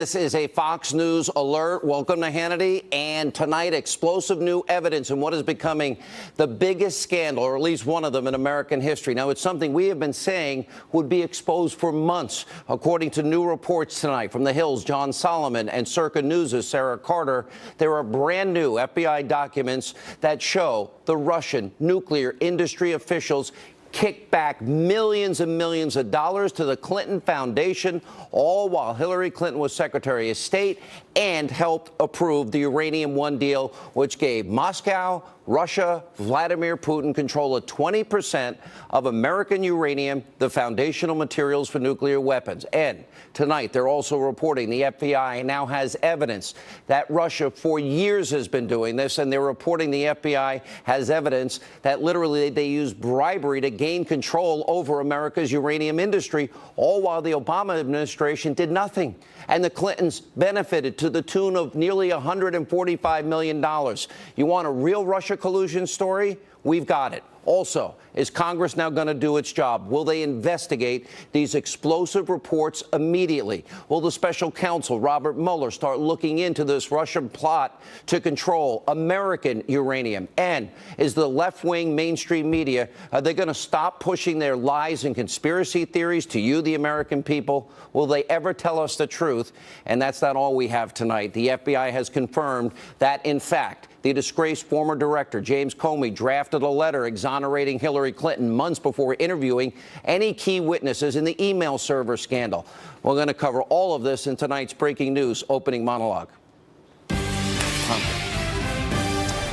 This is a Fox News alert. Welcome to Hannity. And tonight, explosive new evidence in what is becoming the biggest scandal, or at least one of them in American history. Now, it's something we have been saying would be exposed for months. According to new reports tonight from The Hill's John Solomon and Circa News' Sarah Carter, there are brand new FBI documents that show the Russian nuclear industry officials kicked back millions and millions of dollars to the Clinton Foundation, all while Hillary Clinton was Secretary of State and helped approve the Uranium One deal, which gave Moscow, Russia, Vladimir Putin control of 20% of American uranium, the foundational materials for nuclear weapons. And tonight, they're also reporting the FBI now has evidence that Russia for years has been doing this, and they're reporting the FBI has evidence that literally they used bribery to gain control over America's uranium industry, all while the Obama administration did nothing. And the Clintons benefited to the tune of nearly $145 million. You want a real Russia collusion story? We've got it. Also, is Congress now going to do its job? Will they investigate these explosive reports immediately? Will the special counsel, Robert Mueller, start looking into this Russian plot to control American uranium? And is the left-wing mainstream media, are they going to stop pushing their lies and conspiracy theories to you, the American people? Will they ever tell us the truth? And that's not all we have tonight. The FBI has confirmed that, in fact, the disgraced former director, James Comey, drafted a letter exonerating Hillary Clinton months before interviewing any key witnesses in the email server scandal. We're going to cover all of this in tonight's breaking news opening monologue.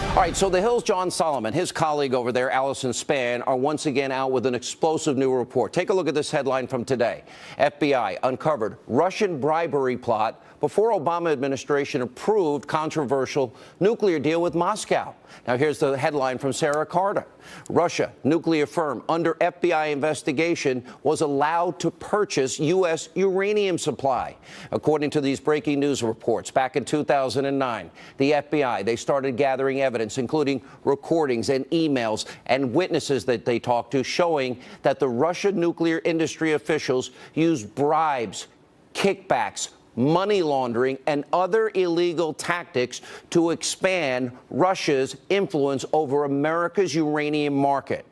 All right, so The Hill's John Solomon, his colleague over there, Allison Spann, are once again out with an explosive new report. Take a look at this headline from today. FBI uncovered Russian bribery plot before Obama administration approved controversial nuclear deal with Moscow. Now, here's the headline from Sarah Carter. Russia, nuclear firm under FBI investigation, was allowed to purchase U.S. uranium supply. According to these breaking news reports, back in 2009, the FBI, they started gathering evidence, including recordings and emails and witnesses that they talked to, showing that the Russian nuclear industry officials used bribes, kickbacks, money laundering, and other illegal tactics to expand Russia's influence over America's uranium market.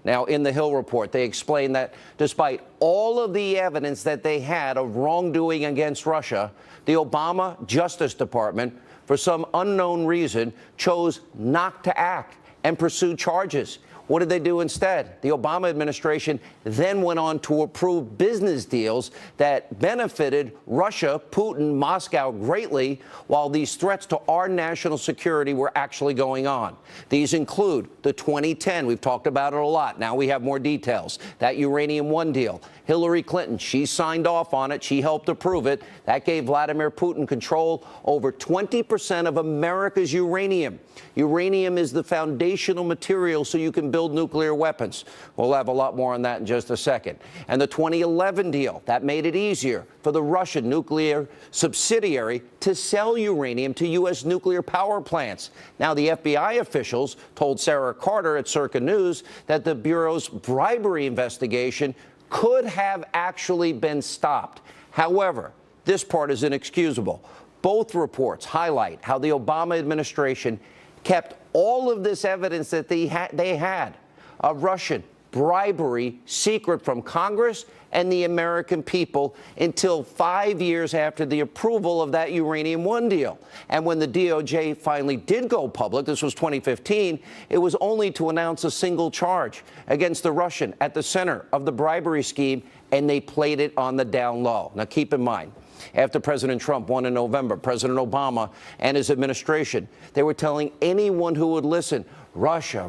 Now, in the Hill report, they explain that despite all of the evidence that they had of wrongdoing against Russia, the Obama Justice Department, for some unknown reason, chose not to act and pursue charges. What did they do instead? The Obama administration then went on to approve business deals that benefited Russia, Putin, Moscow greatly, while these threats to our national security were actually going on. These include the 2010, we've talked about it a lot, now we have more details, that Uranium One deal. Hillary Clinton, she signed off on it, she helped approve it. That gave Vladimir Putin control over 20% of America's uranium. Uranium is the foundational material so you can build nuclear weapons. We'll have a lot more on that in just a second. And the 2011 deal, that made it easier for the Russian nuclear subsidiary to sell uranium to U.S. nuclear power plants. Now, the FBI officials told Sarah Carter at Circa News that the Bureau's bribery investigation could have actually been stopped. However, this part is inexcusable. Both reports highlight how the Obama administration kept all of this evidence that they had of Russian bribery secret from Congress and the American people until 5 years after the approval of that Uranium One deal. And when the DOJ finally did go public, this was 2015, it was only to announce a single charge against the Russian at the center of the bribery scheme, and they played it on the down low. Now, keep in mind, after President Trump won in November, President Obama and his administration, they were telling anyone who would listen, Russia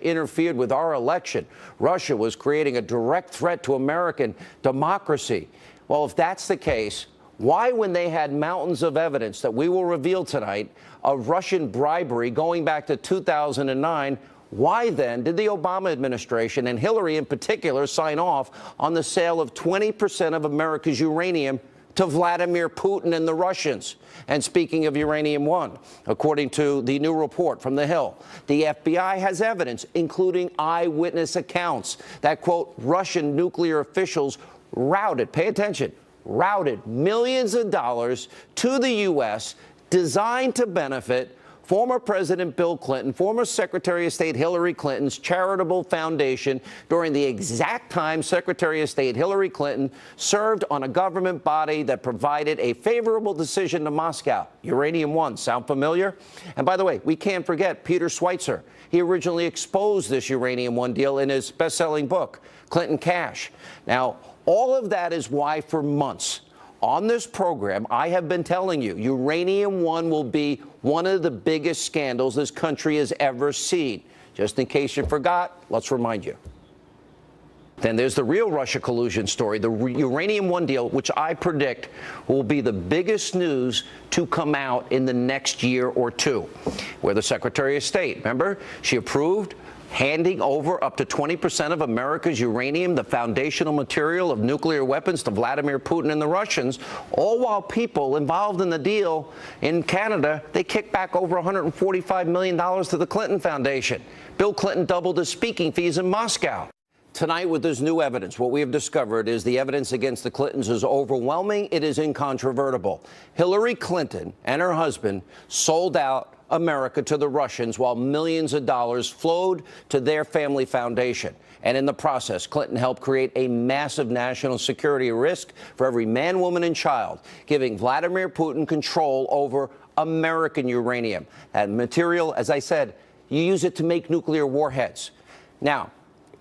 interfered with our election. Russia was creating a direct threat to American democracy. Well, if that's the case, why, when they had mountains of evidence that we will reveal tonight of Russian bribery going back to 2009, why then did the Obama administration, and Hillary in particular, sign off on the sale of 20% of America's uranium to Vladimir Putin and the Russians? And speaking of Uranium One, according to the new report from The Hill, the FBI has evidence, including eyewitness accounts, that, quote, Russian nuclear officials routed, pay attention, routed millions of dollars to the U.S. designed to benefit former President Bill Clinton, former Secretary of State Hillary Clinton's charitable foundation during the exact time Secretary of State Hillary Clinton served on a government body that provided a favorable decision to Moscow. Uranium One, sound familiar? And by the way, we can't forget Peter Schweitzer. He originally exposed this Uranium One deal in his best-selling book, Clinton Cash. Now, all of that is why for months on this program, I have been telling you, Uranium One will be one of the biggest scandals this country has ever seen. Just in case you forgot, let's remind you. Then there's the real Russia collusion story, the Uranium One deal, which I predict will be the biggest news to come out in the next year or two, where the Secretary of State, remember, she approved handing over up to 20% of America's uranium, the foundational material of nuclear weapons, to Vladimir Putin and the Russians, all while people involved in the deal in Canada, they kicked back over $145 million to the Clinton Foundation. Bill Clinton doubled his speaking fees in Moscow. Tonight, with this new evidence, what we have discovered is the evidence against the Clintons is overwhelming. It is incontrovertible. Hillary Clinton and her husband sold out America to the Russians while millions of dollars flowed to their family foundation. And in the process, Clinton helped create a massive national security risk for every man, woman, and child, giving Vladimir Putin control over American uranium. And material, as I said, you use it to make nuclear warheads. Now,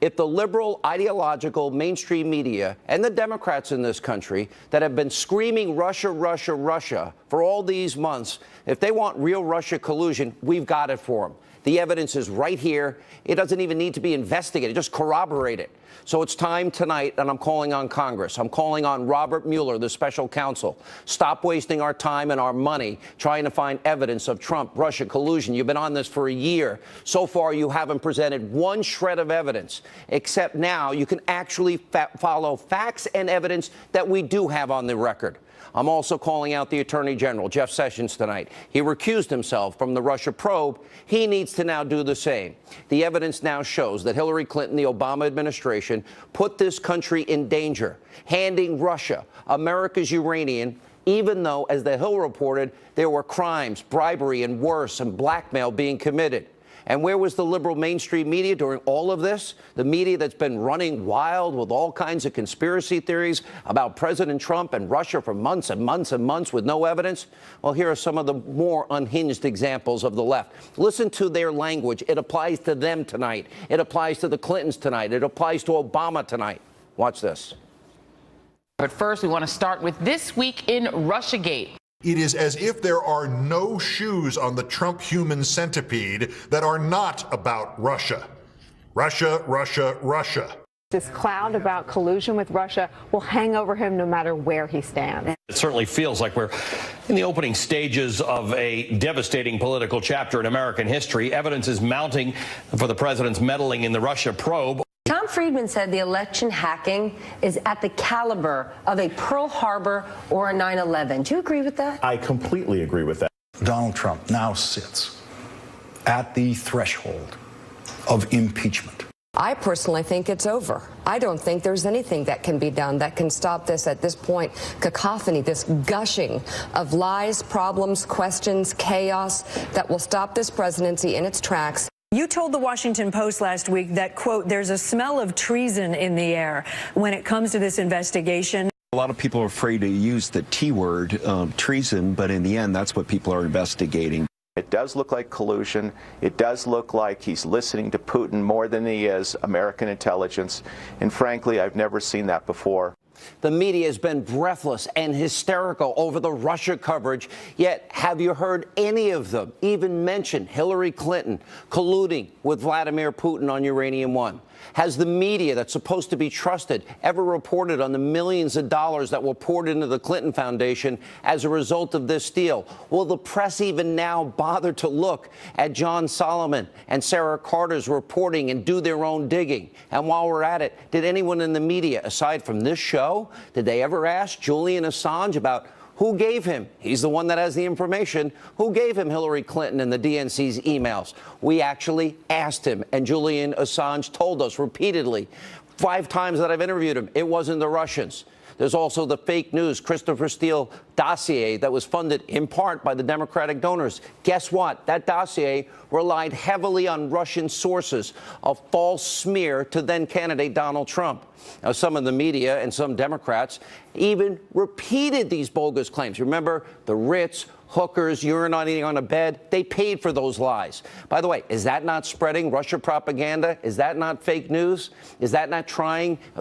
if the liberal, ideological, mainstream media and the Democrats in this country that have been screaming Russia, Russia, Russia for all these months, if they want real Russia collusion, we've got it for them. The evidence is right here. It doesn't even need to be investigated. Just corroborate it. So it's time tonight, and I'm calling on Congress. I'm calling on Robert Mueller, the special counsel. Stop wasting our time and our money trying to find evidence of Trump-Russia collusion. You've been on this for a year. So far, you haven't presented one shred of evidence, except now you can actually follow facts and evidence that we do have on the record. I'm also calling out the Attorney General, Jeff Sessions, tonight. He recused himself from the Russia probe. He needs to now do the same. The evidence now shows that Hillary Clinton, the Obama administration, put this country in danger, handing Russia America's uranium, even though, as the Hill reported, there were crimes, bribery, and worse, and blackmail being committed. And where was the liberal mainstream media during all of this? The media that's been running wild with all kinds of conspiracy theories about President Trump and Russia for months and months and months with no evidence? Well, here are some of the more unhinged examples of the left. Listen to their language. It applies to them tonight. It applies to the Clintons tonight. It applies to Obama tonight. Watch this. But first, we want to start with This Week in Russiagate. It is as if there are no shoes on the Trump human centipede that are not about Russia. Russia, Russia, Russia. This cloud about collusion with Russia will hang over him no matter where he stands. It certainly feels like we're in the opening stages of a devastating political chapter in American history. Evidence is mounting for the president's meddling in the Russia probe. Tom Friedman said the election hacking is at the caliber of a Pearl Harbor or a 9/11. Do you agree with that? I completely agree with that. Donald Trump now sits at the threshold of impeachment. I personally think it's over. I don't think there's anything that can be done that can stop this at this point. Cacophony, this gushing of lies, problems, questions, chaos that will stop this presidency in its tracks. You told the Washington Post last week that, quote, there's a smell of treason in the air when it comes to this investigation. A lot of people are afraid to use the T word, treason, but in the end, that's what people are investigating. It does look like collusion. It does look like he's listening to Putin more than he is American intelligence. And frankly, I've never seen that before. The media has been breathless and hysterical over the Russia coverage, yet have you heard any of them even mention Hillary Clinton colluding with Vladimir Putin on Uranium One? Has the media that's supposed to be trusted ever reported on the millions of dollars that were poured into the Clinton Foundation as a result of this deal? Will the press even now bother to look at John Solomon and Sarah Carter's reporting and do their own digging? And while we're at it, did anyone in the media, aside from this show, did they ever ask Julian Assange about who gave him? He's the one that has the information. Who gave him Hillary Clinton and the DNC's emails? We actually asked him, and Julian Assange told us repeatedly, 5 times that I've interviewed him, it wasn't the Russians. There's also the fake news Christopher Steele dossier that was funded in part by the Democratic donors. Guess what? That dossier relied heavily on Russian sources, a false smear to then-candidate Donald Trump. Now, some of the media and some Democrats even repeated these bogus claims. Remember the Ritz, hookers, urinating on a bed? They paid for those lies. By the way, is that not spreading Russia propaganda? Is that not fake news? Is that not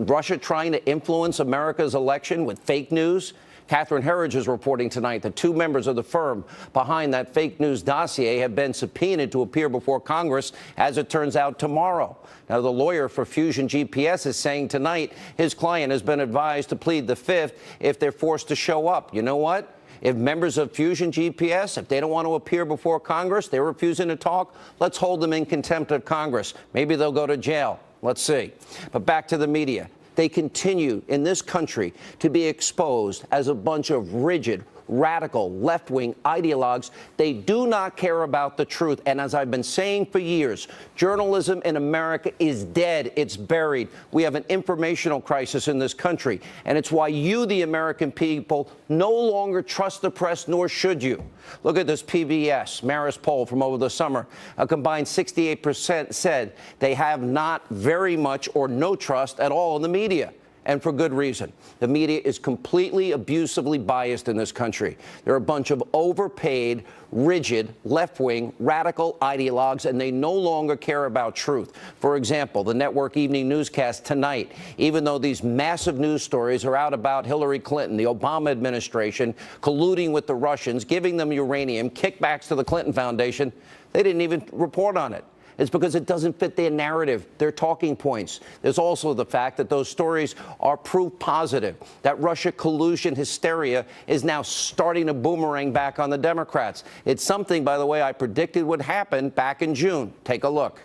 Russia trying to influence America's election with fake news? Catherine Herridge is reporting tonight that 2 members of the firm behind that fake news dossier have been subpoenaed to appear before Congress, as it turns out, tomorrow. Now, the lawyer for Fusion GPS is saying tonight his client has been advised to plead the Fifth if they're forced to show up. You know what? If members of Fusion GPS, if they don't want to appear before Congress, they're refusing to talk, let's hold them in contempt of Congress. Maybe they'll go to jail. Let's see. But back to the media. They continue in this country to be exposed as a bunch of rigid, radical, left-wing ideologues. They do not care about the truth. And as I've been saying for years, journalism in America is dead. It's buried. We have an informational crisis in this country. And it's why you, the American people, no longer trust the press, nor should you. Look at this PBS Marist poll from over the summer. A combined 68% said they have not very much or no trust at all in the media. And for good reason. The media is completely abusively biased in this country. They're a bunch of overpaid, rigid, left-wing, radical ideologues, and they no longer care about truth. For example, the network evening newscast tonight, even though these massive news stories are out about Hillary Clinton, the Obama administration, colluding with the Russians, giving them uranium, kickbacks to the Clinton Foundation, they didn't even report on it. It's because it doesn't fit their narrative, their talking points. There's also the fact that those stories are proof positive, that Russia collusion hysteria is now starting to boomerang back on the Democrats. It's something, by the way, I predicted would happen back in June. Take a look.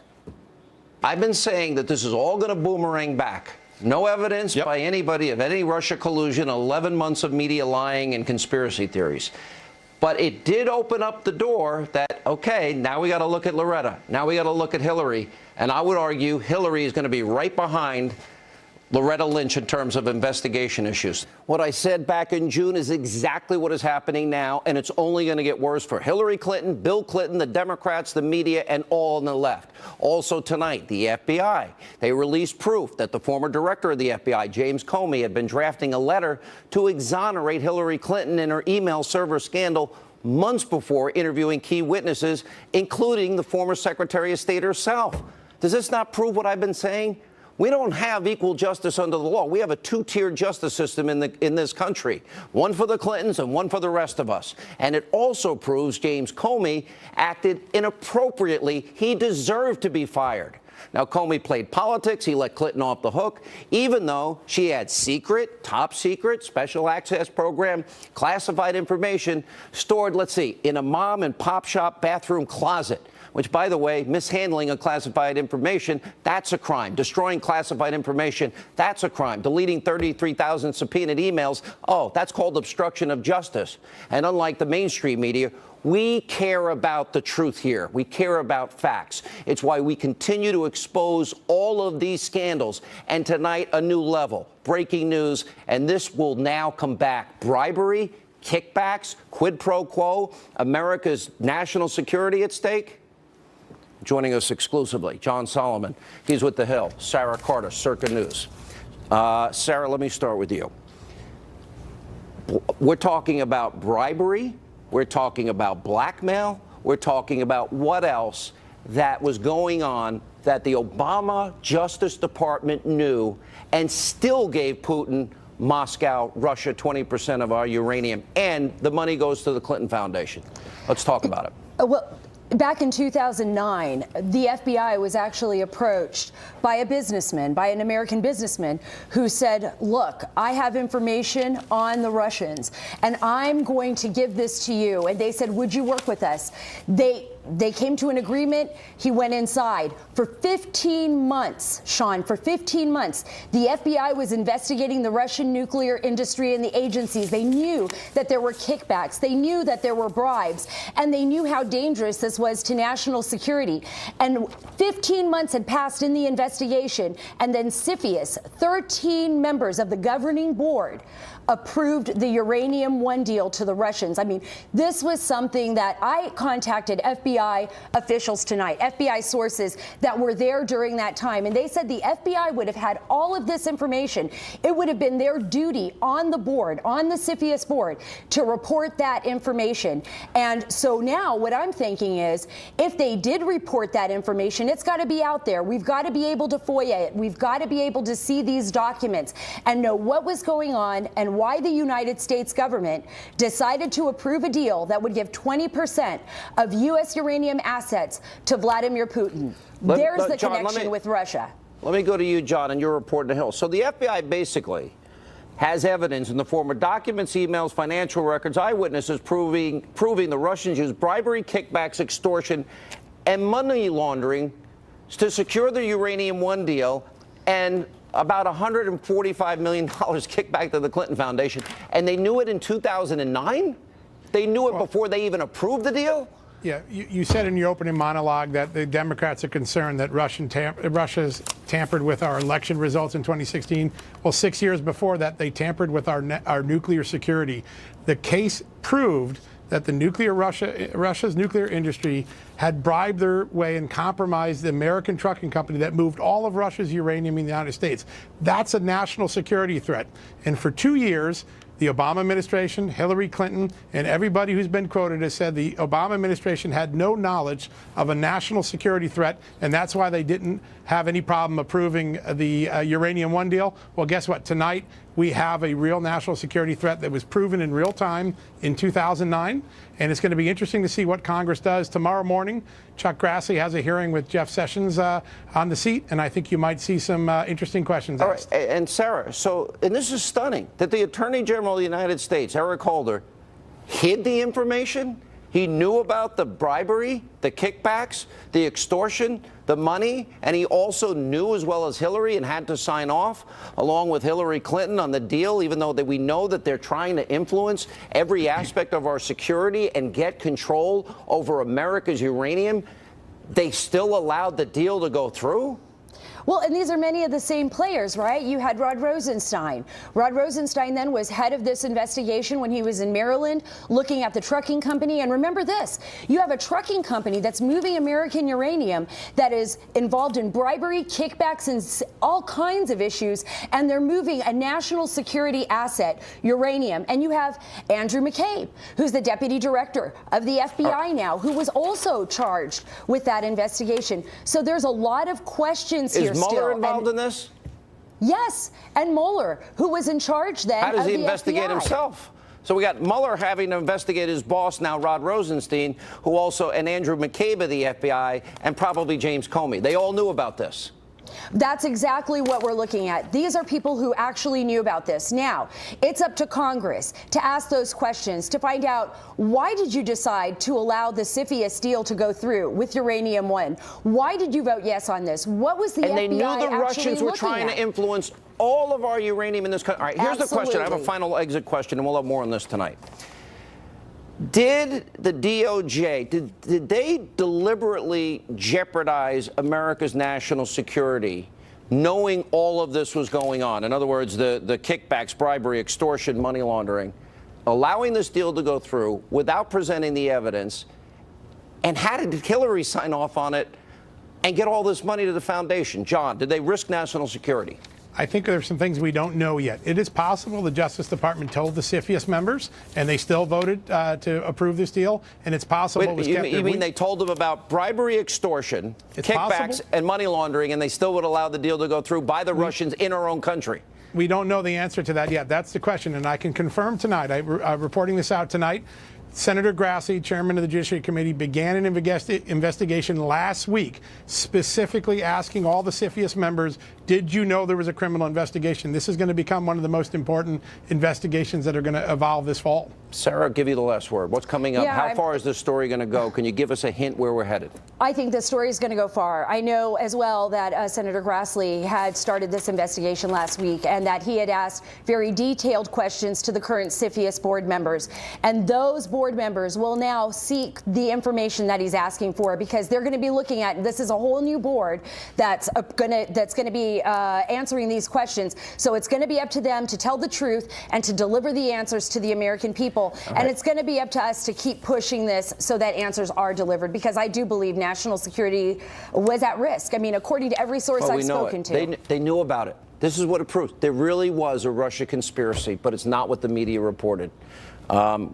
I've been saying that this is all going to boomerang back. No evidence by anybody of any Russia collusion, 11 months of media lying and conspiracy theories. But it did open up the door that, okay, now we got to look at Loretta. Now we got to look at Hillary. And I would argue Hillary is going to be right behind Loretta Lynch in terms of investigation issues. What I said back in June is exactly what is happening now, and it's only going to get worse for Hillary Clinton, Bill Clinton, the Democrats, the media, and all on the left. Also tonight, the FBI. They released proof that the former director of the FBI, James Comey, had been drafting a letter to exonerate Hillary Clinton in her email server scandal months before interviewing key witnesses, including the former Secretary of State herself. Does this not prove what I've been saying? We don't have equal justice under the law. We have a two-tiered justice system in this country, one for the Clintons and one for the rest of us. And it also proves James Comey acted inappropriately. He deserved to be fired. Now, Comey played politics. He let Clinton off the hook, even though she had secret, top secret, special access program, classified information stored, let's see, in a mom and pop shop bathroom closet. Which, by the way, mishandling of classified information, that's a crime. Destroying classified information, that's a crime. Deleting 33,000 subpoenaed emails, oh, that's called obstruction of justice. And unlike the mainstream media, we care about the truth here. We care about facts. It's why we continue to expose all of these scandals. And tonight, a new level. Breaking news, and this will now come back. Bribery, kickbacks, quid pro quo, America's national security at stake. Joining us exclusively, John Solomon. He's with The Hill. Sarah Carter, Circa News. Sarah, let me start with you. We're talking about bribery. We're talking about blackmail. We're talking about what else that was going on that the Obama Justice Department knew and still gave Putin, Moscow, Russia 20% of our uranium, and the money goes to the Clinton Foundation. Let's talk about it. Well, back in 2009, the FBI was actually approached by a businessman, by an American businessman, who said, look, I have information on the Russians, and I'm going to give this to you. And they said, would you work with us? They They came to an agreement. He went inside. For 15 months, Sean, for 15 months, the FBI was investigating the Russian nuclear industry and the agencies. They knew that there were kickbacks. They knew that there were bribes. And they knew how dangerous this was to national security. And 15 months had passed in the investigation. And then CFIUS, 13 members of the governing board, approved the Uranium One deal to the Russians. I mean, this was something that I contacted FBI officials tonight, FBI sources that were there during that time, and they said the FBI would have had all of this information. It would have been their duty on the board, on the CFIUS board, to report that information. And so now what I'm thinking is, if they did report that information, it's got to be out there. We've got to be able to FOIA it. We've got to be able to see these documents and know what was going on and why the United States government decided to approve a deal that would give 20% of U.S. uranium assets to Vladimir Putin. There's the connection with Russia. Let me go to you, John, and your report in the Hill. So the FBI basically has evidence in the form of documents, emails, financial records, eyewitnesses proving the Russians used bribery, kickbacks, extortion, and money laundering to secure the Uranium One deal, and about $145 million kicked back to the Clinton Foundation. And they knew it in 2009? They knew it before they even approved the deal? Yeah, you said in your opening monologue that the Democrats are concerned that Russia's tampered with our election results in 2016. Well, 6 years before that, they tampered with our nuclear security. The case proved that the Russia's nuclear industry had bribed their way and compromised the American trucking company that moved all of Russia's uranium in the United States. That's a national security threat. And for 2 years, the Obama administration, Hillary Clinton, and everybody who's been quoted has said the Obama administration had no knowledge of a national security threat, and that's why they didn't have any problem approving the Uranium One deal. Well, guess what? Tonight, we have a real national security threat that was proven in real time in 2009, and it's going to be interesting to see what Congress does. Tomorrow morning, Chuck Grassley has a hearing with Jeff Sessions on the seat, and I think you might see some interesting questions asked. All right, and Sarah, and this is stunning, that the Attorney General of the United States, Eric Holder, hid the information. He knew about the bribery, the kickbacks, the extortion, the money, and he also knew, as well as Hillary, and had to sign off along with Hillary Clinton on the deal, even though we know that they're trying to influence every aspect of our security and get control over America's uranium. They still allowed the deal to go through? Well, and these are many of the same players, right? You had Rod Rosenstein. Rod Rosenstein then was head of this investigation when he was in Maryland looking at the trucking company. And remember this, you have a trucking company that's moving American uranium that is involved in bribery, kickbacks, and all kinds of issues. And they're moving a national security asset, uranium. And you have Andrew McCabe, who's the deputy director of the FBI now, who was also charged with that investigation. So there's a lot of questions here. Is Mueller involved in this? Yes, and Mueller, who was in charge then. How does he investigate FBI himself? So we got Mueller having to investigate his boss now, Rod Rosenstein, who also, and Andrew McCabe of the FBI, and probably James Comey. They all knew about this. That's exactly what we're looking at. These are people who actually knew about this. Now, it's up to Congress to ask those questions, to find out, why did you decide to allow the CFIUS deal to go through with Uranium One? Why did you vote yes on this? What was the FBI actually looking at? And they knew the Russians were trying to influence all of our uranium in this country. All right, here's the question. I have a final exit question, and we'll have more on this tonight. Did the DOJ, did they deliberately jeopardize America's national security, knowing all of this was going on? In other words, the kickbacks, bribery, extortion, money laundering, allowing this deal to go through without presenting the evidence, and how did Hillary sign off on it and get all this money to the foundation? John, did they risk national security? I think there's some things we don't know yet. It is possible the Justice Department told the CFIUS members, and they still voted to approve this deal. And it's possible it was kept. You mean they told them about bribery, extortion, kickbacks, and money laundering, and they still would allow the deal to go through by the Russians in our own country? We don't know the answer to that yet. That's the question, and I can confirm tonight. I'm reporting this out tonight. Senator Grassley, chairman of the Judiciary Committee, began an investigation last week, specifically asking all the CFIUS members, Did you know there was a criminal investigation? This is going to become one of the most important investigations that are going to evolve this fall. Sarah, I'll give you the last word. What's coming up? Yeah, How far is this story going to go? Can you give us a hint where we're headed? I think the story is going to go far. I know as well that Senator Grassley had started this investigation last week and that he had asked very detailed questions to the current CFIUS board members. And those board members will now seek the information that he's asking for, because they're going to be looking at, this is a whole new board that's going to be answering these questions. So it's going to be up to them to tell the truth and to deliver the answers to the American people. And it's going to be up to us to keep pushing this so that answers are delivered, because I do believe national security was at risk. I mean, according to every source I've spoken to. They knew about it. This is what it proves. There really was a Russia conspiracy, but it's not what the media reported.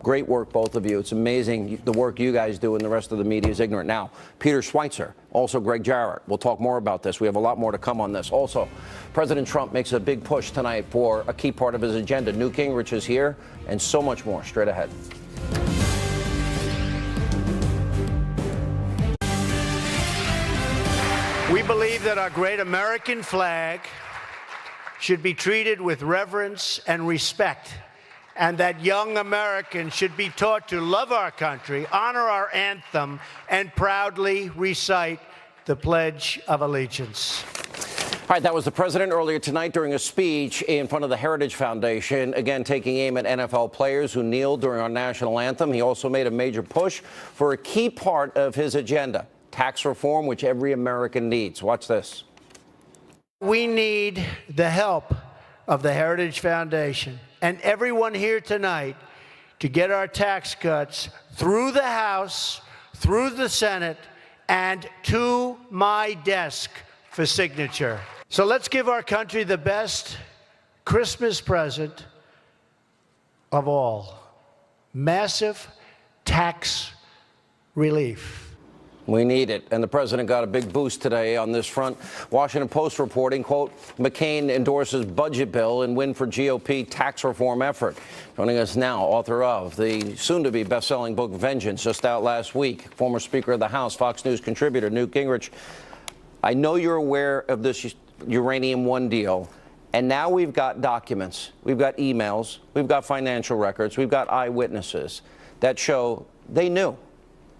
Great work, both of you. It's amazing the work you guys do, and the rest of the media is ignorant. Now, Peter Schweitzer, also Greg Jarrett. We'll talk more about this. We have a lot more to come on this. Also, President Trump makes a big push tonight for a key part of his agenda. Newt Gingrich is here, and so much more straight ahead. We believe that our great American flag should be treated with reverence and respect, and that young Americans should be taught to love our country, honor our anthem, and proudly recite the Pledge of Allegiance. All right, that was the president earlier tonight during a speech in front of the Heritage Foundation, again taking aim at NFL players who kneeled during our national anthem. He also made a major push for a key part of his agenda, tax reform, which every American needs. Watch this. We need the help of the Heritage Foundation and everyone here tonight to get our tax cuts through the House, through the Senate, and to my desk for signature. So let's give our country the best Christmas present of all: massive tax relief. We need it. And the president got a big boost today on this front. Washington Post reporting, quote, McCain endorses budget bill and win for GOP tax reform effort. Joining us now, author of the soon-to-be best-selling book Vengeance, just out last week, former Speaker of the House, Fox News contributor Newt Gingrich. I know you're aware of this Uranium One deal, and now we've got documents, we've got emails, we've got financial records, we've got eyewitnesses that show they knew.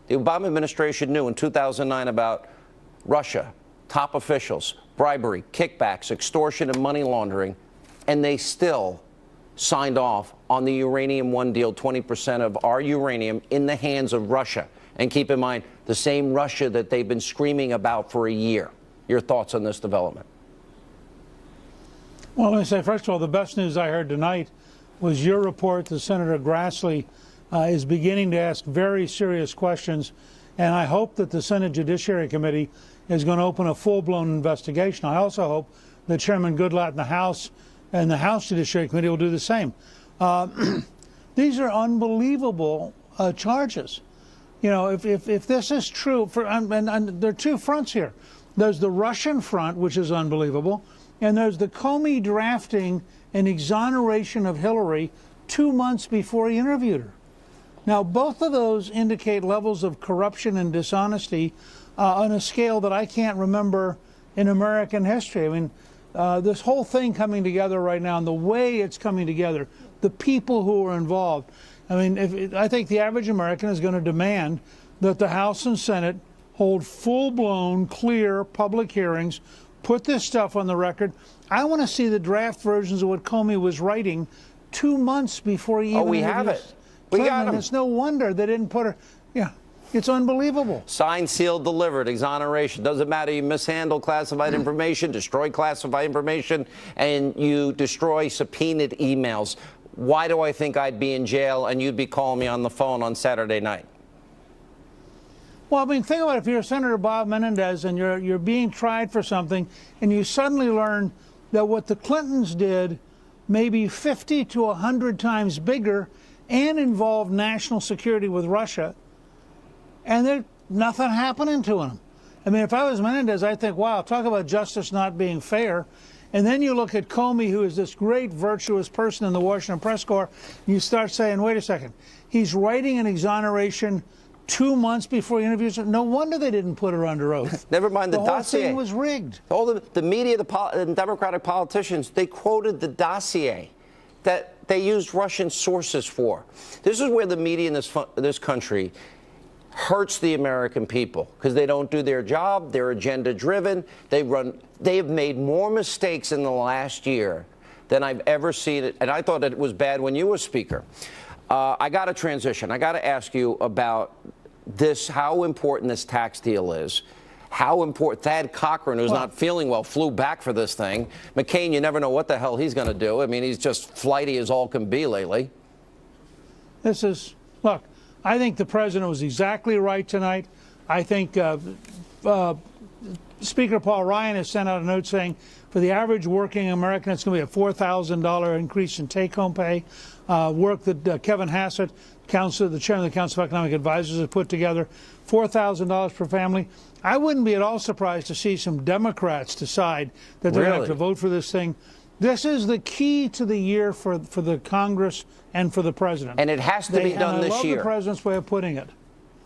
The Obama administration knew in 2009 about Russia, top officials, bribery, kickbacks, extortion, and money laundering, and they still signed off on the Uranium One deal, 20% of our uranium in the hands of Russia. And keep in mind, the same Russia that they've been screaming about for a year. Your thoughts on this development? Well, let me say, first of all, the best news I heard tonight was your report that Senator Grassley is beginning to ask very serious questions, and I hope that the Senate Judiciary Committee is going to open a full-blown investigation. I also hope that Chairman Goodlatte in the House and the House Judiciary Committee will do the same. These are unbelievable charges. You know, if this is true, and there are two fronts here. There's the Russian front, which is unbelievable, and there's the COMEY drafting an exoneration of Hillary 2 months before he interviewed her. Now, both of those indicate levels of corruption and dishonesty on a scale that I can't remember in American history. I mean, this whole thing coming together right now, and the way it's coming together, the people who are involved. I mean, I think the average American is going to demand that the House and Senate hold full-blown, clear public hearings, put this stuff on the record. I want to see the draft versions of what Comey was writing 2 months before he even... Oh, we have it. We got him. It's no wonder they didn't put her... Yeah, it's unbelievable. Signed, sealed, delivered, exoneration. Doesn't matter, you mishandle classified information, destroy classified information, and you destroy subpoenaed emails. Why do I think I'd be in jail and you'd be calling me on the phone on Saturday night? Well, I mean, think about it. If you're Senator Bob Menendez and you're being tried for something, and you suddenly learn that what the Clintons did may be 50 to 100 times bigger and involved national security with Russia, and there's nothing happening to them. I mean, if I was Menendez, I'd think, wow, talk about justice not being fair. And then you look at Comey, who is this great, virtuous person in the Washington press corps, and you start saying, wait a second, he's writing an exoneration 2 months before he interviews her. No wonder they didn't put her under oath. Never mind the whole dossier. thing was rigged. All the media, the Democratic politicians, they quoted the dossier that they used Russian sources for. This is where the media in this country hurts the American people, because they don't do their job. They're agenda driven. They have made more mistakes in the last year than I've ever seen it. And I thought it was bad when you were Speaker. I got to transition. I got to ask you about this, how important this tax deal is. How important. Thad Cochran, who's not feeling well, flew back for this thing. McCain, you never know what the hell he's going to do. I mean, he's just flighty as all can be lately. This is, look, I think the president was exactly right tonight. I think Speaker Paul Ryan has sent out a note saying for the average working American, it's going to be a $4,000 increase in take-home pay. Work that Kevin Hassett, the chairman of the Council of Economic Advisors, has put together, $4,000 per family. I wouldn't be at all surprised to see some Democrats decide that they're going to have to vote for this thing. This is the key to the year for the Congress and for the president. And it has to be done this year. I love the president's way of putting it.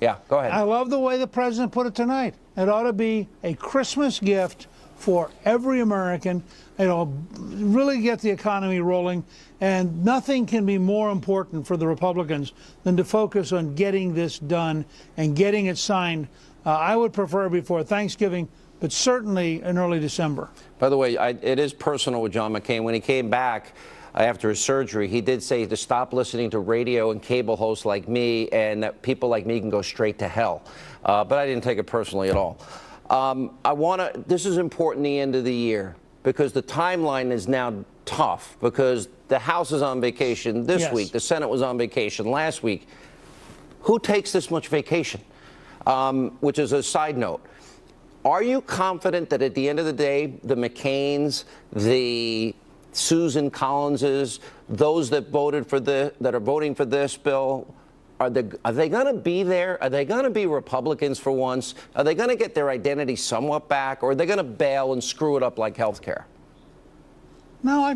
Yeah, go ahead. I love the way the president put it tonight. It ought to be a Christmas gift for every American. It'll really get the economy rolling, and nothing can be more important for the Republicans than to focus on getting this done and getting it signed. I would prefer before Thanksgiving, but certainly in early December. By the way, it is personal with John McCain. When he came back after his surgery, he did say to stop listening to radio and cable hosts like me, and that people like me can go straight to hell. But I didn't take it personally at all. This is important the end of the year, because the timeline is now tough, because the House is on vacation this week. The Senate was on vacation last week. Who takes this much vacation? Which is a side note. Are you confident that at the end of the day, the McCains, the Susan Collinses, those that voted for that are voting for this bill, are they going to be there? Are they going to be Republicans for once? Are they going to get their identity somewhat back, or are they going to bail and screw it up like health care? No, I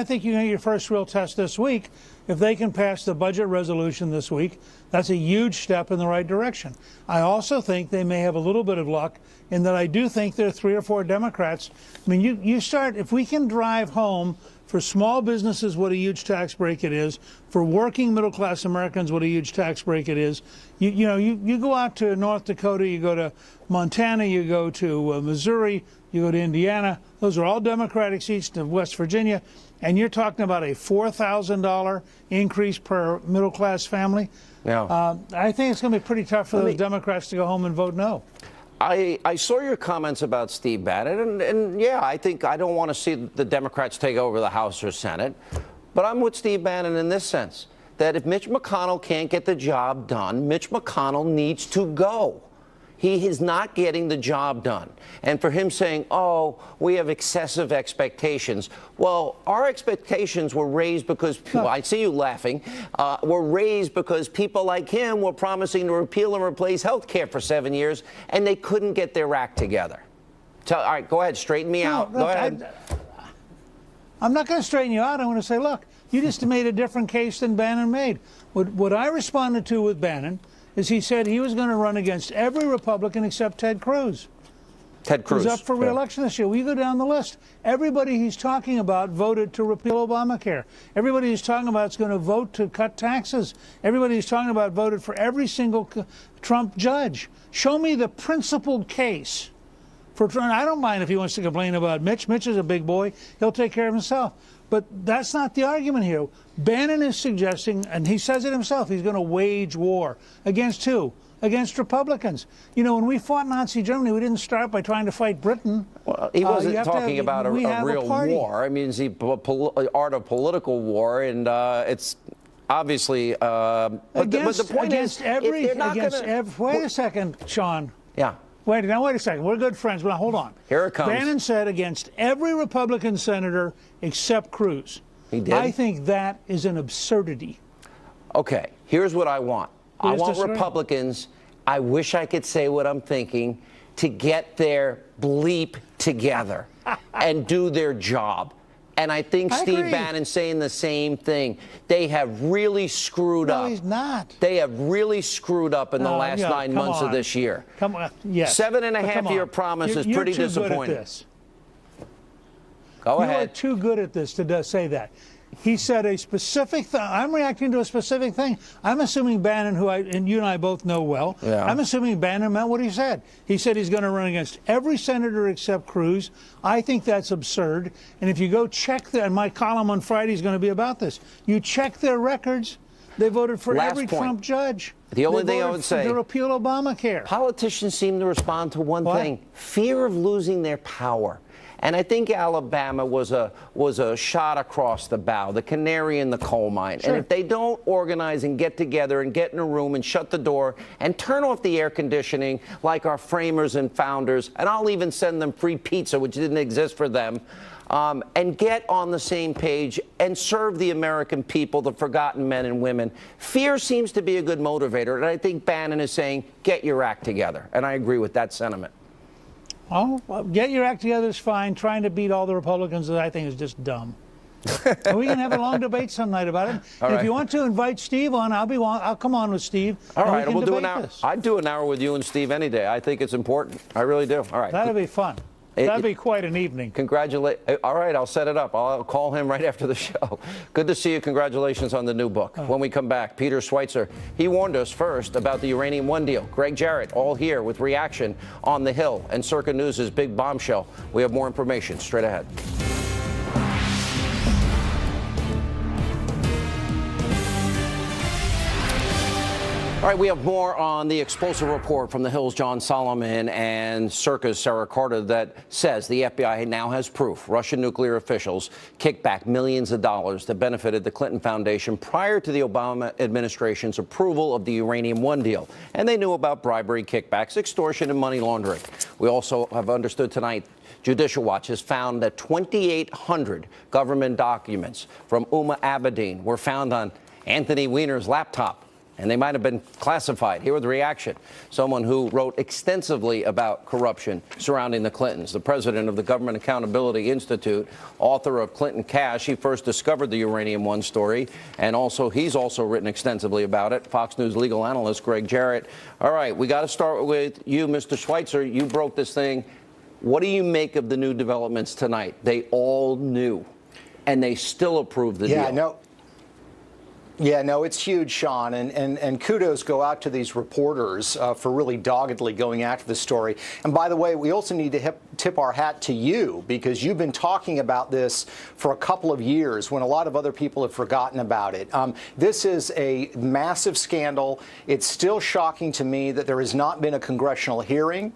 think you get your first real test this week. If they can pass the budget resolution this week, that's a huge step in the right direction. I also think they may have a little bit of luck in that I do think there are 3 or 4 Democrats. I mean, you start, if we can drive home for small businesses what a huge tax break it is, for working middle-class Americans what a huge tax break it is. You go out to North Dakota, you go to Montana, you go to Missouri, you go to Indiana. Those are all Democratic seats, to West Virginia, and you're talking about a $4,000 increase per middle-class family. Yeah. I think it's going to be pretty tough for those Democrats to go home and vote no. I saw your comments about Steve Bannon, and yeah, I think I don't want to see the Democrats take over the House or Senate, but I'm with Steve Bannon in this sense, that if Mitch McConnell can't get the job done, Mitch McConnell needs to go. He is not getting the job done. And for him saying, oh, we have excessive expectations. Well, our expectations were raised because, I see you laughing, were raised because people like him were promising to repeal and replace health care for 7 years, and they couldn't get their act together. All right, go ahead, straighten me out. Go ahead. I'm not going to straighten you out. I'm going to say, look, you just made a different case than Bannon made. What I responded to with Bannon is he said he was going to run against every Republican except Ted Cruz. Ted Cruz. Who's up for re-election this year. We go down the list. Everybody he's talking about voted to repeal Obamacare. Everybody he's talking about is going to vote to cut taxes. Everybody he's talking about voted for every single Trump judge. Show me the principled case for Trump. I don't mind if he wants to complain about Mitch. Mitch is a big boy. He'll take care of himself. But that's not the argument here. Bannon is suggesting, and he says it himself, he's going to wage war. Against who? Against Republicans. You know, when we fought Nazi Germany, we didn't start by trying to fight Britain. Well, he wasn't talking about a real war. I mean, it's the art of political war, and it's obviously. But the point is, wait a second, Sean. Yeah. Wait a second. We're good friends. Well, hold on. Here it comes. Bannon said against every Republican senator except Cruz. He did? I think that is an absurdity. Okay, here's what I want. I want Republicans, I wish I could say what I'm thinking, to get their bleep together and do their job And I think Steve Bannon's saying the same thing. They have really screwed up. No, he's not. They have really screwed up in the last 9 months of this year. Come on. Yes. 7.5-year promise is pretty disappointing. You're too good at this. Go ahead. You are too good at this to say that. He said a specific thing. I'm reacting to a specific thing. I'm assuming Bannon, who and you and I both know well, I'm assuming Bannon meant what he said. He said he's going to run against every senator except Cruz. I think that's absurd. And if you go check and my column on Friday is going to be about this. You check their records. They voted for every Trump judge. The only thing I would say, to repeal Obamacare. Politicians seem to respond to one thing: fear of losing their power. And I think Alabama was a shot across the bow, the canary in the coal mine. Sure. And if they don't organize and get together and get in a room and shut the door and turn off the air conditioning like our framers and founders, and I'll even send them free pizza, which didn't exist for them, and get on the same page and serve the American people, the forgotten men and women. Fear seems to be a good motivator, and I think Bannon is saying, get your act together. And I agree with that sentiment. Oh, well, get your act together is fine. Trying to beat all the Republicans, I think, is just dumb. And we can have a long debate some night about it. And if you want to invite Steve on, I'll come on with Steve. All right, we'll do an hour. I'd do an hour with you and Steve any day. I think it's important. I really do. All right. That'd be fun. That'd be quite an evening. All right, I'll set it up. I'll call him right after the show. Good to see you. Congratulations on the new book. When we come back, Peter Schweitzer, he warned us first about the Uranium One deal. Greg Jarrett, all here with reaction on the Hill and Circa News' big bombshell. We have more information straight ahead. All right, we have more on the explosive report from the Hill's John Solomon and Circa's Sarah Carter that says the FBI now has proof Russian nuclear officials kicked back millions of dollars that benefited the Clinton Foundation prior to the Obama administration's approval of the Uranium One deal. And they knew about bribery, kickbacks, extortion, and money laundering. We also have understood tonight Judicial Watch has found that 2,800 government documents from Uma Abedin were found on Anthony Weiner's laptop. And they might have been classified. Here with the reaction. Someone who wrote extensively about corruption surrounding the Clintons, the president of the Government Accountability Institute, author of Clinton Cash. He first discovered the Uranium One story, and he's also written extensively about it. Fox News legal analyst Greg Jarrett. All right, we got to start with you, Mr. Schweitzer. You broke this thing. What do you make of the new developments tonight? They all knew, and they still approved the deal. Yeah, no, it's huge, Sean, and kudos go out to these reporters for really doggedly going after the story. And by the way, we also need to tip our hat to you, because you've been talking about this for a couple of years when a lot of other people have forgotten about it. This is a massive scandal. It's still shocking to me that there has not been a congressional hearing.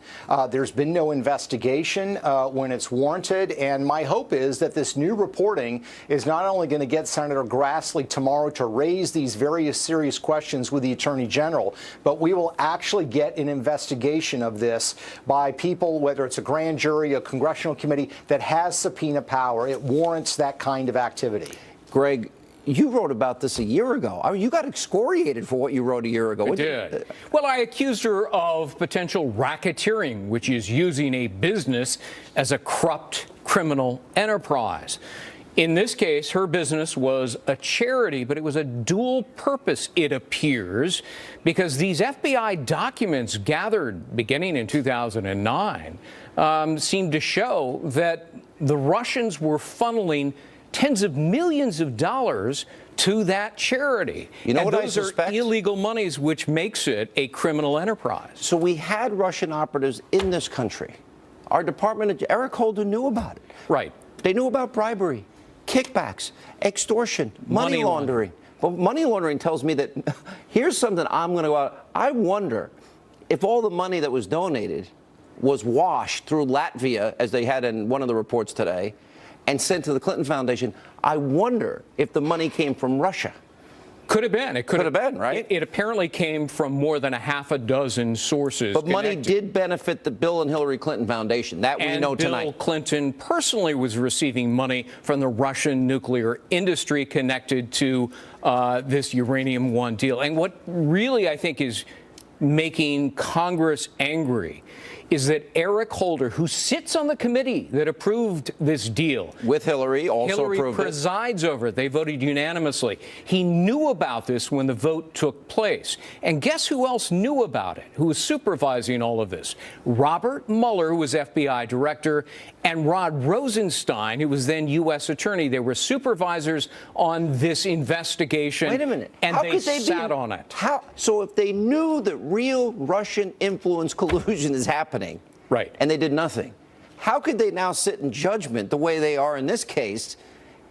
There's been no investigation when it's warranted. And my hope is that this new reporting is not only going to get Senator Grassley tomorrow to raise these very serious questions with the Attorney General, but we will actually get an investigation of this by people, whether it's a grand jury, a congressional committee that has subpoena power. It warrants that kind of activity. Greg, you wrote about this a year ago. I mean, you got excoriated for what you wrote a year ago. I did. Well, I accused her of potential racketeering, which is using a business as a corrupt criminal enterprise. In this case, her business was a charity, but it was a dual purpose, it appears, because these FBI documents gathered beginning in 2009 seemed to show that the Russians were funneling tens of millions of dollars to that charity. You know and what those I suspect? Are illegal monies, which makes it a criminal enterprise. So we had Russian operatives in this country. Our Department, Eric Holder knew about it. Right. They knew about bribery, kickbacks, extortion, money laundering. But money laundering tells me that here's something I'm going to go out. I wonder if all the money that was donated was washed through Latvia, as they had in one of the reports today, and sent to the Clinton Foundation. I wonder if the money came from Russia. Could have been. It could have been, right? It apparently came from more than a half a dozen sources. But money did benefit the Bill and Hillary Clinton Foundation. That we know tonight. Bill Clinton personally was receiving money from the Russian nuclear industry connected to this Uranium One deal. And what really I think is making Congress angry is that Eric Holder, who sits on the committee that approved this deal, with Hillary, also Hillary approved it. presides over it. They voted unanimously. He knew about this when the vote took place. And guess who else knew about it, who was supervising all of this? Robert Mueller, who was FBI director, and Rod Rosenstein, who was then U.S. attorney. They were supervisors on this investigation. Wait a minute. And How they could they sat on it. So if they knew that real Russian influence collusion is happening, right, and they did nothing, how could they now sit in judgment the way they are in this case?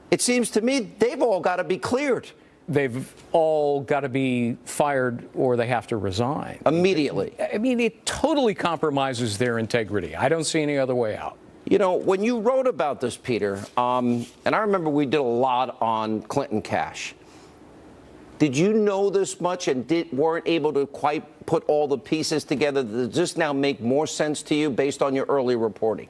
It seems to me they've all got to be cleared. They've all got to be fired or they have to resign. Immediately. I mean, it totally compromises their integrity. I don't see any other way out. You know, when you wrote about this, Peter, and I remember we did a lot on Clinton cash. Did you know this much and weren't able to quite put all the pieces together? Does this now make more sense to you based on your early reporting?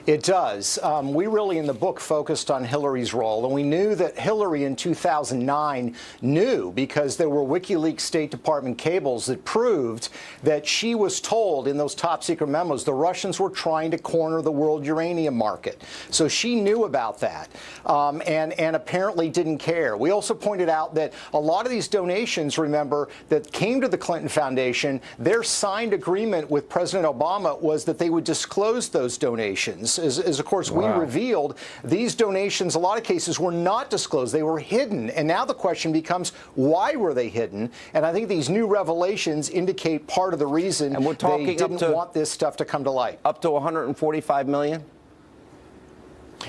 It does. We really, in the book, focused on Hillary's role, and we knew that Hillary in 2009 knew because there were WikiLeaks State Department cables that proved that she was told in those top-secret memos the Russians were trying to corner the world uranium market. So she knew about that and apparently didn't care. We also pointed out that a lot of these donations, remember, that came to the Clinton Foundation, their signed agreement with President Obama was that they would disclose those donations. As of course, we revealed, these donations, a lot of cases, were not disclosed. They were hidden. And now the question becomes, why were they hidden? And I think these new revelations indicate part of the reason and we're talking they didn't want this stuff to come to light. Up to $145 million?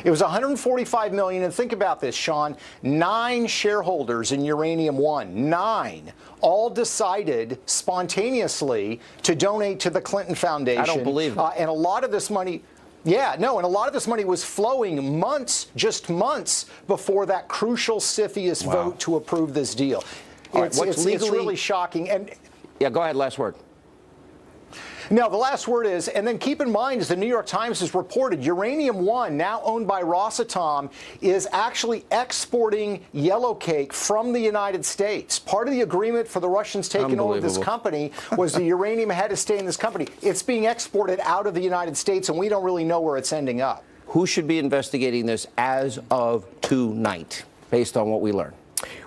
It was $145 million, and think about this, Sean. 9 shareholders in Uranium One, 9, all decided spontaneously to donate to the Clinton Foundation. I don't believe it. And a lot of this money... Yeah, no, and a lot of this money was flowing just months before that crucial CFIUS vote to approve this deal. It's really shocking. And yeah, go ahead, last word. No, the last word is, and then keep in mind, as the New York Times has reported, Uranium One, now owned by Rosatom, is actually exporting yellowcake from the United States. Part of the agreement for the Russians taking over this company was the uranium had to stay in this company. It's being exported out of the United States, and we don't really know where it's ending up. Who should be investigating this as of tonight, based on what we learned?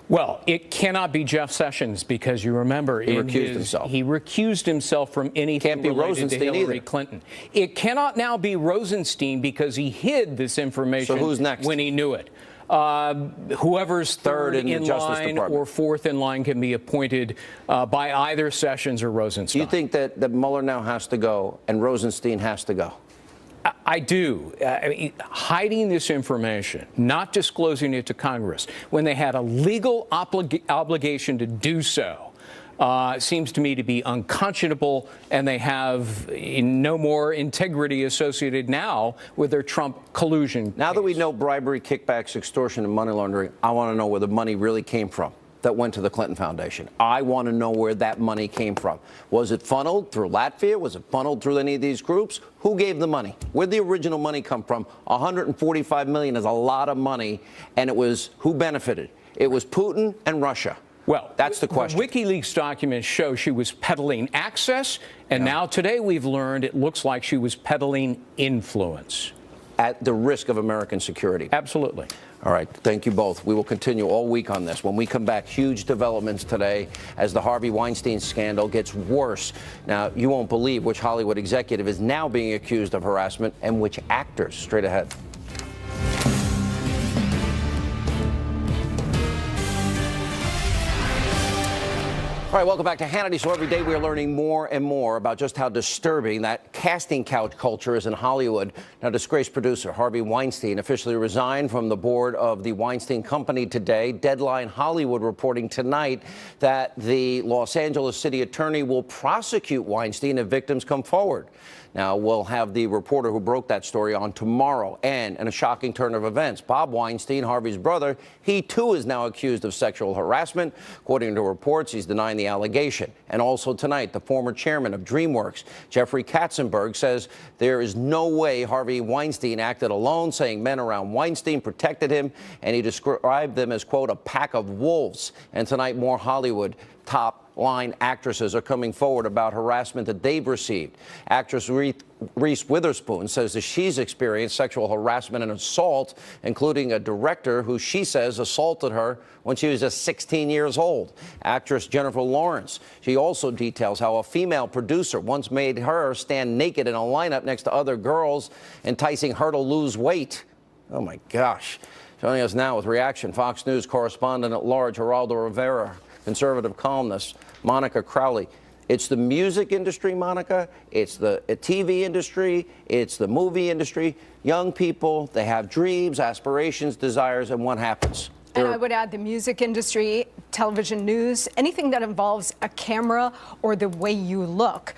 Well, it cannot be Jeff Sessions because you remember he recused himself from anything related to Hillary Clinton. It cannot now be Rosenstein because he hid this information so who's next? When he knew it. Whoever's third in line or fourth in line can be appointed by either Sessions or Rosenstein. Do you think that Mueller now has to go and Rosenstein has to go? I do. I mean, hiding this information, not disclosing it to Congress, when they had a legal obligation to do so, seems to me to be unconscionable, and they have no more integrity associated now with their Trump collusion. Now that we know bribery, kickbacks, extortion, and money laundering, I want to know where the money really came from that went to the Clinton Foundation. I want to know where that money came from. Was it funneled through Latvia? Was it funneled through any of these groups? Who gave the money? Where'd the original money come from? $145 million is a lot of money, and it was who benefited? It was Putin and Russia. Well, that's the question. The WikiLeaks documents show she was peddling access, and now today we've learned it looks like she was peddling influence. At the risk of American security. Absolutely. All right. Thank you both. We will continue all week on this. When we come back, huge developments today as the Harvey Weinstein scandal gets worse. Now, you won't believe which Hollywood executive is now being accused of harassment and which actors. Straight ahead. All right, welcome back to Hannity. So every day we are learning more and more about just how disturbing that casting couch culture is in Hollywood. Now, disgraced producer Harvey Weinstein officially resigned from the board of the Weinstein Company today. Deadline Hollywood reporting tonight that the Los Angeles city attorney will prosecute Weinstein if victims come forward. Now, we'll have the reporter who broke that story on tomorrow. And in a shocking turn of events, Bob Weinstein, Harvey's brother, he too is now accused of sexual harassment. According to reports, he's denying the allegation. And also tonight, the former chairman of DreamWorks, Jeffrey Katzenberg, says there is no way Harvey Weinstein acted alone, saying men around Weinstein protected him, and he described them as, quote, a pack of wolves. And tonight, more Hollywood top frontline actresses are coming forward about harassment that they've received. Actress Reese Witherspoon says that she's experienced sexual harassment and assault, including a director who she says assaulted her when she was just 16 years old. Actress Jennifer Lawrence, she also details how a female producer once made her stand naked in a lineup next to other girls, enticing her to lose weight. Oh my gosh. Joining us now with reaction, Fox News correspondent at large Geraldo Rivera, conservative columnist Monica Crowley. It's the music industry, Monica. It's the TV industry. It's the movie industry. Young people, they have dreams, aspirations, desires, and what happens? And I would add the music industry, television news, anything that involves a camera or the way you look.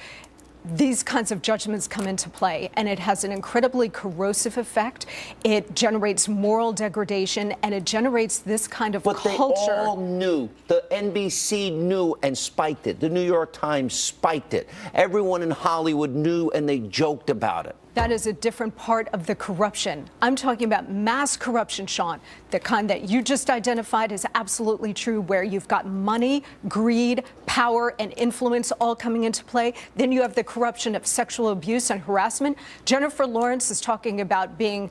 These kinds of judgments come into play, and it has an incredibly corrosive effect. It generates moral degradation, and it generates this kind of culture. But they all knew. The NBC knew and spiked it. The New York Times spiked it. Everyone in Hollywood knew, and they joked about it. That is a different part of the corruption. I'm talking about mass corruption, Sean. The kind that you just identified is absolutely true, where you've got money, greed, power, and influence all coming into play. Then you have the corruption of sexual abuse and harassment. Jennifer Lawrence is talking about being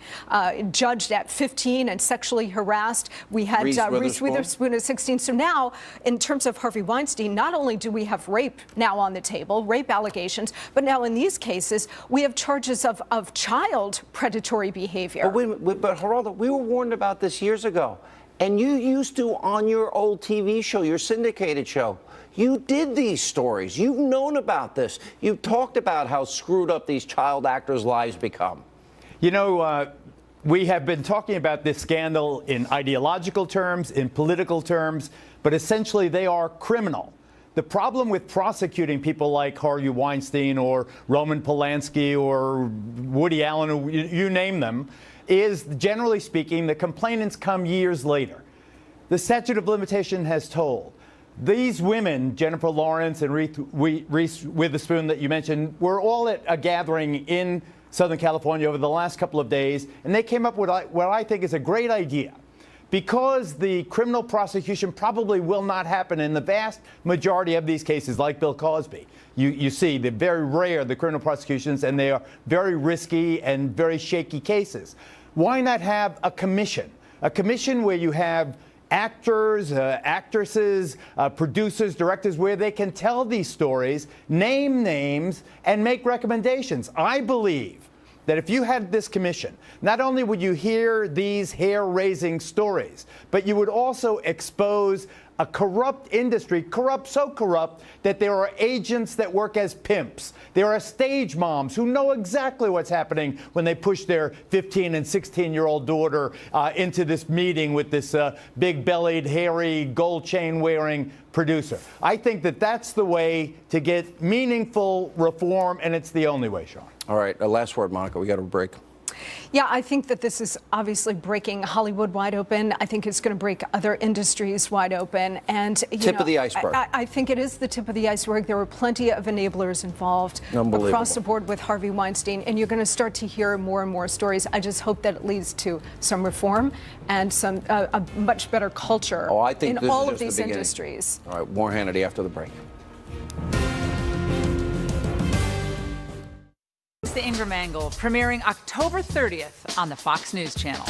judged at 15 and sexually harassed. We had Reese Witherspoon at 16. So now, in terms of Harvey Weinstein, not only do we have rape now on the table, rape allegations, but now in these cases, we have charges of child predatory behavior. But Geraldo, we were warned about this years ago. And you used to, on your old TV show, your syndicated show, you did these stories. You've known about this. You've talked about how screwed up these child actors' lives become. You know, we have been talking about this scandal in ideological terms, in political terms, but essentially they are criminal. The problem with prosecuting people like Harvey Weinstein or Roman Polanski or Woody Allen, or you name them, is, generally speaking, the complainants come years later. The statute of limitation has told. These women, Jennifer Lawrence and Reese Witherspoon that you mentioned, were all at a gathering in Southern California over the last couple of days, and they came up with what I think is a great idea. Because the criminal prosecution probably will not happen in the vast majority of these cases, like Bill Cosby. You see, they're very rare, the criminal prosecutions, and they are very risky and very shaky cases. Why not have a commission? A commission where you have actors, actresses, producers, directors, where they can tell these stories, name names, and make recommendations. I believe that if you had this commission, not only would you hear these hair-raising stories, but you would also expose a corrupt industry, so corrupt that there are agents that work as pimps. There are stage moms who know exactly what's happening when they push their 15 and 16-year-old daughter into this meeting with this big-bellied, hairy, gold chain-wearing producer. I think that that's the way to get meaningful reform, and it's the only way, Sean. All right, last word, Monica. We got to break. Yeah, I think that this is obviously breaking Hollywood wide open. I think it's going to break other industries wide open. And tip of the iceberg. I think it is the tip of the iceberg. There were plenty of enablers involved across the board with Harvey Weinstein, and you're going to start to hear more and more stories. I just hope that it leads to some reform and some a much better culture in all of these industries. All right, more Hannity after the break. It's the Ingram Angle, premiering October 30th on the Fox News Channel.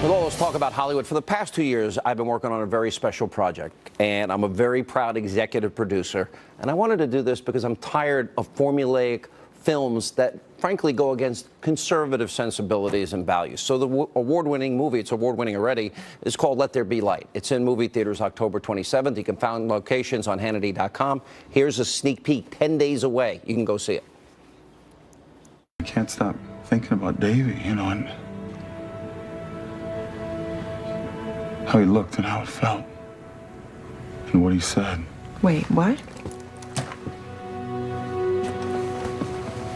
With all this talk about Hollywood, for the past 2 years, I've been working on a very special project, and I'm a very proud executive producer. And I wanted to do this because I'm tired of formulaic films that, frankly, go against conservative sensibilities and values. So the award-winning movie, it's award-winning already, is called Let There Be Light. It's in movie theaters October 27th. You can find locations on Hannity.com. Here's a sneak peek, 10 days away. You can go see it. I can't stop thinking about Davey, you know, and how he looked and how it felt and what he said. Wait, what?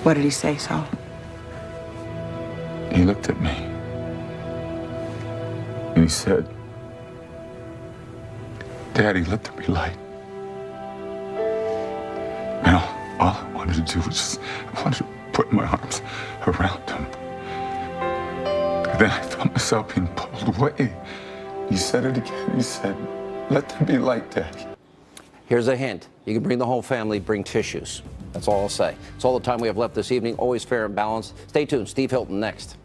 What did he say, Saul? He looked at me and he said, Daddy, let there be light. And all I wanted to do was just, I wanted to put my arms around him. And then I felt myself being pulled away. He said it again. He said, Let there be light, Daddy. Here's a hint. You can bring the whole family, bring tissues. That's all I'll say. It's all the time we have left this evening. Always fair and balanced. Stay tuned. Steve Hilton next.